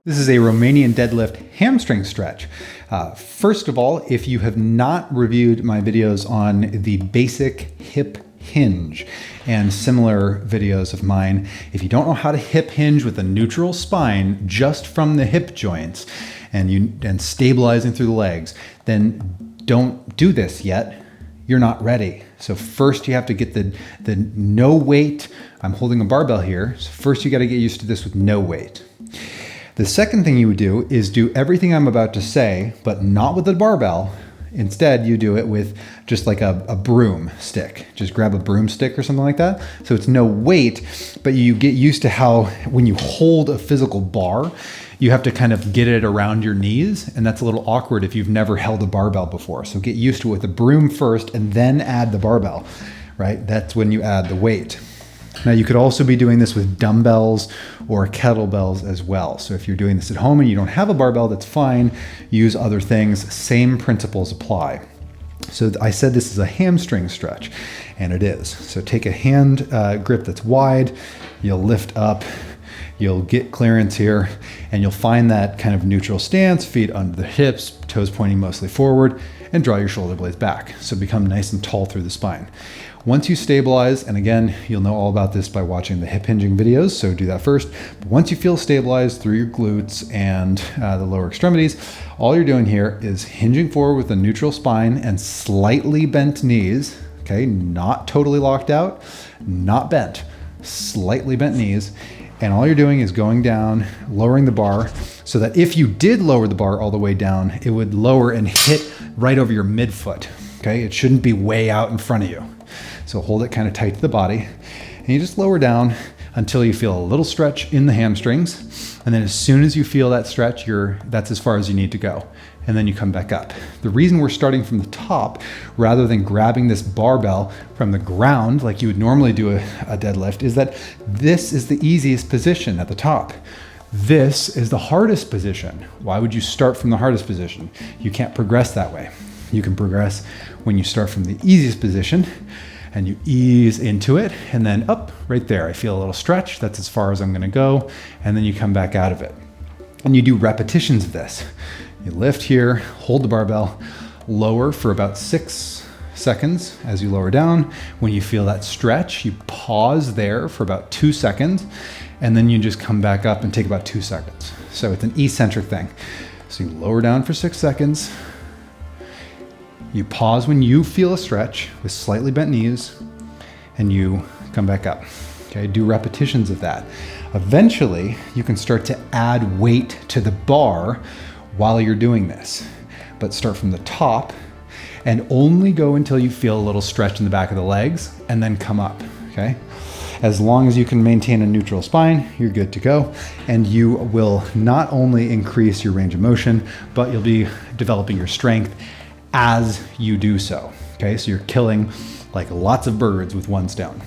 This is a Romanian deadlift hamstring stretch. First of all, if you have not reviewed my videos on the basic hip hinge and similar videos of mine, if you don't know how to hip hinge with a neutral spine just from the hip joints and stabilizing through the legs, then don't do this yet. You're not ready. So first you have to get the no weight. I'm holding a barbell here. So first you got to get used to this with no weight. The second thing you would do is do everything I'm about to say, but not with the barbell. Instead, you do it with just like a broom stick. Just grab a broomstick or something like that. So it's no weight, but you get used to how when you hold a physical bar, you have to kind of get it around your knees. And that's a little awkward if you've never held a barbell before. So get used to it with the broom first and then add the barbell, right? That's when you add the weight. Now you could also be doing this with dumbbells or kettlebells as well. So if you're doing this at home and you don't have a barbell, that's fine. Use other things, same principles apply. So I said this is a hamstring stretch, and it is. So take a hand grip that's wide, you'll lift up, you'll get clearance here, and you'll find that kind of neutral stance, feet under the hips, toes pointing mostly forward, and draw your shoulder blades back. So become nice and tall through the spine. Once you stabilize, and again, you'll know all about this by watching the hip hinging videos, so do that first. But once you feel stabilized through your glutes and the lower extremities, all you're doing here is hinging forward with a neutral spine and slightly bent knees, okay? Not totally locked out, not bent, slightly bent knees. And all you're doing is going down, lowering the bar, so that if you did lower the bar all the way down, it would lower and hit right over your midfoot, okay? It shouldn't be way out in front of you. So hold it kind of tight to the body, and you just lower down until you feel a little stretch in the hamstrings. And then as soon as you feel that stretch, that's as far as you need to go. And then you come back up. The reason we're starting from the top rather than grabbing this barbell from the ground like you would normally do a deadlift is that this is the easiest position at the top. This is the hardest position. Why would you start from the hardest position? You can't progress that way. You can progress when you start from the easiest position and you ease into it, and then up right there. I feel a little stretch. That's as far as I'm gonna go. And then you come back out of it. And you do repetitions of this. You lift here, hold the barbell, lower for about 6 seconds as you lower down. When you feel that stretch, you pause there for about 2 seconds, and then you just come back up and take about 2 seconds. So it's an eccentric thing. So you lower down for 6 seconds, you pause when you feel a stretch with slightly bent knees, and you come back up. Okay, do repetitions of that. Eventually, you can start to add weight to the bar while you're doing this, but start from the top and only go until you feel a little stretch in the back of the legs and then come up, okay? As long as you can maintain a neutral spine, you're good to go. And you will not only increase your range of motion, but you'll be developing your strength as you do so, okay? So you're killing like lots of birds with one stone.